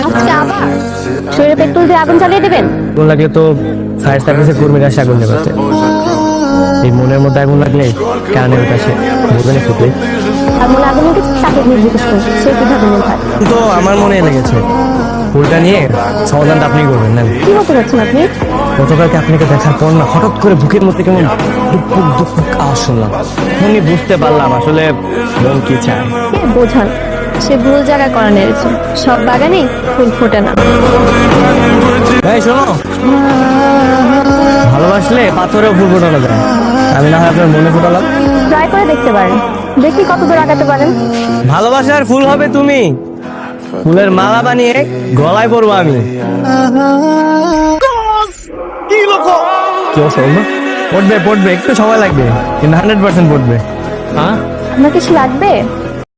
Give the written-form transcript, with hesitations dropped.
আজকে আবার শরীরে পেট্রোল দিয়ে আগুন জ্বালিয়ে দেবেন? আগুন লাগলে তো ফায়ার সার্ভিসের কর্মীরা আসে আগুন নেভাতে। এই মনের মধ্যে আগুন লাগলে কানে আসে, বুঝবেন একটু প্লিজ। আর মনে আগুন লেগেছে তাকে গিয়ে জিজ্ঞেস করুন সে কিভাবে নির্ভর। তো আমার মনে লেগেছে, ফুলটা নিয়ে সমাধানটা আপনি করবেন না। কি বলতে যাচ্ছেন আপনি? গতকালকে আপনাকে দেখার পর না হঠাৎ করে বুকের মধ্যে কেমন দুপুক দুপুক আওয়াজ শুনলাম। উনি বুঝতে পারলাম আসলে মন কি চায়। কে বোঝান, সে ভুল জায়গায় করা নেড়েছে। সব বাগানেই ফুল ফোটে না। এই শোনো, ভালোবাসলে পাথরেও ফুল ফোটানো যায়। আমি না হয় আপনার মনে ফোটালাম। ট্রাই করে দেখতে পারেন, দেখি কত দূর আগাতে পারেন। ভালোবাসার ফুল হবে তুমি, ফুলের মালা বানিয়ে গলায় পরবো আমি। কি অবস্থা বলবো? পড়বে পড়বে, একটু সময় লাগবে কিন্তু 100% পড়বে। হ্যাঁ, আপনার কিছু লাগবে?